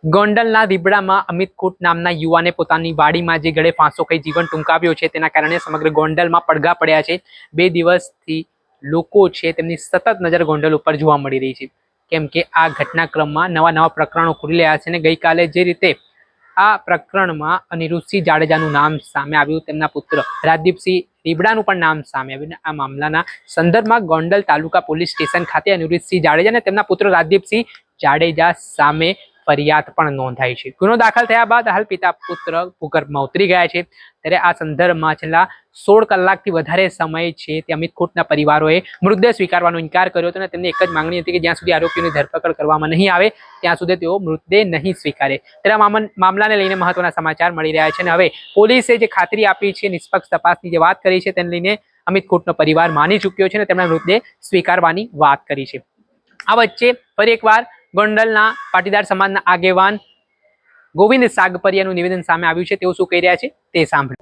ગોંડલના રીબડામાં અમિત કુટ નામના યુવાને પોતાની વાડીમાં જે ગળે ફાંસો ખાઈ જીવન ટૂંકાવ્યો છે તેના કારણે સમગ્ર ગોંડલમાં પડઘા પડ્યા છે। 2 દિવસથી લોકો છે તેમની સતત નજર ગોંડલ ઉપર જોવા મળી રહી છે, કેમ કે આ ઘટનાક્રમમાં નવા પ્રકરણો ખુલી રહ્યા છે અને ગઈકાલે જે રીતે આ પ્રકરણમાં અનિરુદ્ધસિંહ જાડેજાનું નામ સામે આવ્યું, તેમના પુત્ર રાજદીપસિંહ રીબડાનું પણ નામ સામે આવ્યું। આ મામલાના સંદર્ભમાં ગોંડલ તાલુકા પોલીસ સ્ટેશન ખાતે અનિરુદ્ધસિંહ જાડેજા અને તેમના પુત્ર રાજદીપસિંહ જાડેજા સામે ફરિયાદ પણ નોંધાઈ છે। ગુનો દાખલ થયા બાદ હાલ પિતા પુત્ર ભૂગર્ભમાં ઉતરી ગયા છે। ત્યારે આ સંદર્ભમાં છેલ્લા 16 કલાકથી વધારે સમય છે તે અમિત કુટના પરિવારોએ મૃતદેહ સ્વીકારવાનો ઇનકાર કર્યો હતો અને તેમની એક જ માંગણી હતી કે જ્યાં સુધી આરોપીઓની ધરપકડ કરવામાં નહીં આવે ત્યાં સુધી તેઓ મૃતદેહ નહીં સ્વીકારે। ત્યારે મામલાને લઈને મહત્વના સમાચાર મળી રહ્યા છે અને હવે પોલીસે જે ખાતરી આપી છે, નિષ્પક્ષ તપાસની જે વાત કરી છે તેને લઈને અમિત કુટનો પરિવાર માની ચૂક્યો છે અને તેમના મૃતદેહ સ્વીકારવાની વાત કરી છે। આ વચ્ચે ફરી એકવાર ગોંડલના પાટીદાર સમાજના આગેવાન ગોવિંદ સાગપરિયાનું નિવેદન સામે આવ્યું છે। તેઓ શું કહી રહ્યા છે તે સાંભળો।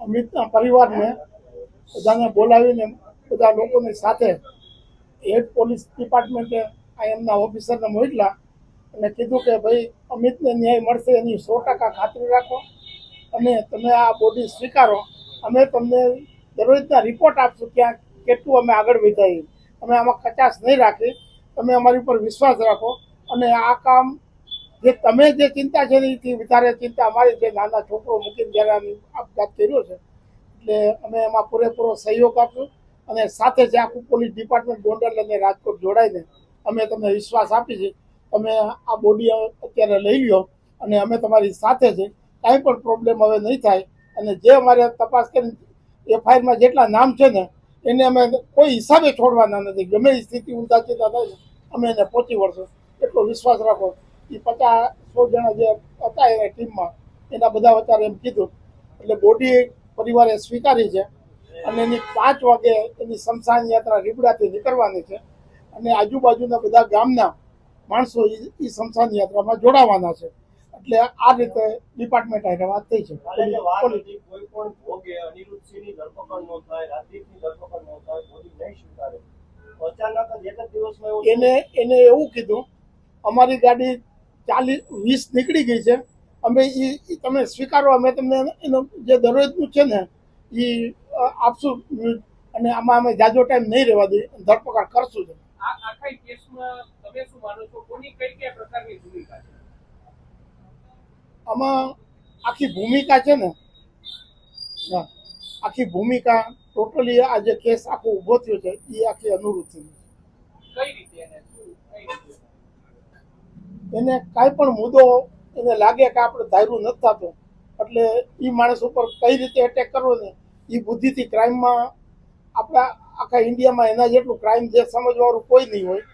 અમિતના પરિવારને બધાને બોલાવીને બધા લોકોની સાથે હેડ પોલીસ ડિપાર્ટમેન્ટે એમના ઓફિસરને મોકલા અને કીધું કે ભાઈ અમિતને ન્યાય મળશે એની 100% ખાતરી રાખો અને તમે આ બોડી સ્વીકારો। અમે તમને દરરોજના રિપોર્ટ આપશું ક્યાં કેટલું અમે આગળ વધારીએ, અમે આમાં કચાશ નહીં રાખી, તમે અમારી ઉપર વિશ્વાસ રાખો અને આ કામ જે તમે જે ચિંતા છે એથી વધારે ચિંતા અમારી છે। નાના છોકરો મૂકીને જ્યારે આપઘાત કર્યો છે એટલે અમે એમાં પૂરેપૂરો સહયોગ આપશું અને સાથે જ આખું પોલીસ ડિપાર્ટમેન્ટ ગોંડલ અને રાજકોટ જોડાઈને અમે તમને વિશ્વાસ આપી છે, તમે આ બોડી અત્યારે લઈ લો અને અમે તમારી સાથે છે, કાંઈ પણ પ્રોબ્લેમ હવે નહીં થાય અને જે અમારે તપાસ કરીને એફઆઈઆરમાં જેટલા નામ છે ને એને અમે કોઈ હિસાબે છોડવાના નથી। ગમે એ સ્થિતિ ઊંધા ચીતા થાય અમે એને પહોંચી વળશું એટલો વિશ્વાસ રાખો। એ 50-100 જણા જે હતા એના ટીમમાં એના બધા અત્યારે એમ કીધું એટલે બોડી પરિવારે સ્વીકારી છે અને એની 5 વાગે એની સ્મશાન યાત્રા રીબડાથી નીકળવાની છે અને આજુબાજુના બધા ગામના માણસો એ સ્મશાન યાત્રામાં જોડાવાના છે। એટલે આ રીતે ડિપાર્ટમેન્ટ આને વાત થઈ છે। એને એવું કીધું અમારી ગાડી 40-20 નીકળી ગઈ છે, અમે એ તમે સ્વીકારો, અમે તમને એનું જે દરરોજનું છે ને એ આપશું અને આમાં અમે જાજો ટાઈમ નહીં રહેવા દઈએ, ધરપકડ કરશું। આમાં આખી ભૂમિકા છે ને, આખી ભૂમિકા ટોટલી આ જે કેસ આખો ઉભો થયો છે એ આખી અનુરૂધથી એને કાંઈ પણ મુદ્દો એને લાગે કે આપણે ધાર્યું નથી થતું એટલે એ માણસ ઉપર કઈ રીતે એટેક કરવો ને એ બુદ્ધિથી ક્રાઇમમાં આપણા આખા ઇન્ડિયામાં એના જેટલું ક્રાઇમ જે સમજવાળું કોઈ નહીં હોય,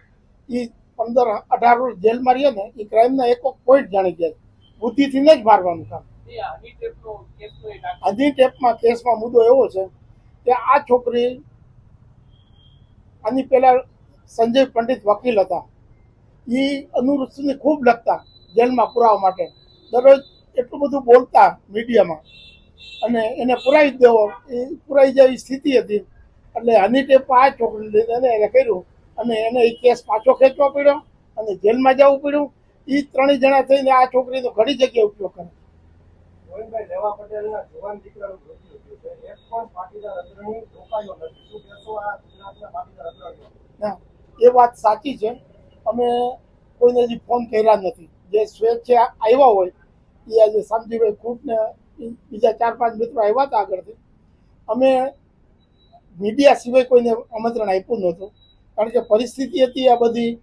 એ 15-18 વર્ષ જેલમાં રહીએ ને એ ક્રાઇમના એક પોઈન્ટ જાણી ગયા, બુદ્ધિથી ન જ મારવાનું કામ। હજી ટેપમાં કેસમાં મુદ્દો એવો છે કે આ છોકરી આની પહેલા સંજય પંડિત વકીલ હતા, એ અનુરૂધને ખૂબ લખતા જેલમાં પુરાવા માટે, દરરોજ એટલું બધું બોલતા મીડિયામાં અને એને પુરાવી જ દેવો, એ પુરાઈ જેવી સ્થિતિ હતી એટલે હની ટેપમાં આ છોકરીને લઈને એને કર્યું અને એને એ કેસ પાછો ખેંચવો પડ્યો અને જેલમાં જવું પડ્યું। એ 3 જણા થઈને આ છોકરીનો ઘણી જગ્યાએ ઉપયોગ કરે। એ વાત સાચી છે, અમે કોઈને હજી ફોન કર્યા નથી, જે સ્વેચ્છા આવ્યા હોય એ આજે શામજીભાઈ ખૂટને બીજા 4-5 મિત્રો આવ્યા હતા આગળથી, અમે મીડિયા સિવાય કોઈને આમંત્રણ આપ્યું નહોતું કારણ કે પરિસ્થિતિ હતી આ બધી।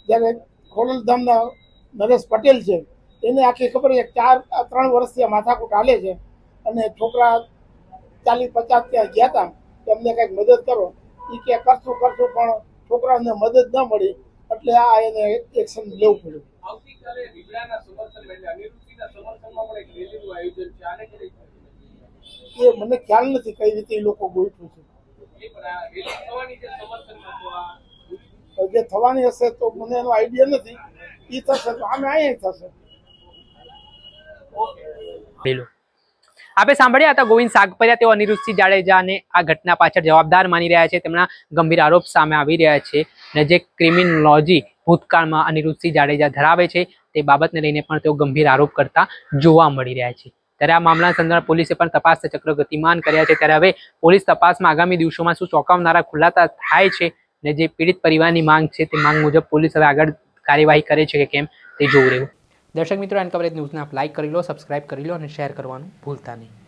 જ્યારે ખોડલધામના નરેશ પટેલ છે એને આખી ખબર છે 3 વર્ષથી માથાકૂટ હાલે છે અને છોકરા 40-50 ત્યાં ગયા હતા કે અમને કંઈક મદદ કરો, એ કે કરશું પણ છોકરાઓને મદદ ન મળી એટલે આ એને એક્શન લેવું પડ્યું। એ મને ખ્યાલ નથી કઈ રીતે એ લોકો ગોઠવું છે, જે થવાની હશે તો મને એનો આઈડિયા નથી, એ થશે તો આમે અહીંયા થશે। આપણે સાંભળ્યા હતા ગોવિંદ સાગપરિયા, તેઓ અનિરુદ્ધસિંહ જાડેજાને આ ઘટના પાછળ જવાબદાર માની રહ્યા છે. તેમના ગંભીર આરોપ સામે આવી રહ્યા છે અને જે ક્રિમિનોલોજી ભૂતકાળમાં અનિરુદ્ધસિંહ જાડેજા ધરાવે છે તે બાબતને લઈને પણ તેઓ ગંભીર આરોપ કરતા જોવા મળી રહ્યા છે. ત્યારે આ મામલા સંદર્ભે પોલીસે પણ તપાસના ચક્ર ગતિમાન કર્યા છે. ત્યારે હવે પોલીસ તપાસમાં આગામી દિવસોમાં શું ચોંકાવનારા ખુલાસા થાય છે અને જે પીડિત પરિવારની માંગ છે તે માંગ મુજબ પોલીસ હવે આગળ કાર્યવાહી કરે છે કે કેમ તે જોવું રહ્યું. દર્શક મિત્રો, એન કવરેજ ન્યૂઝને આપ લાઈક કરી લો, સબસ્ક્રાઇબ કરી લો અને શેર કરવાનું ભૂલતા નહીં.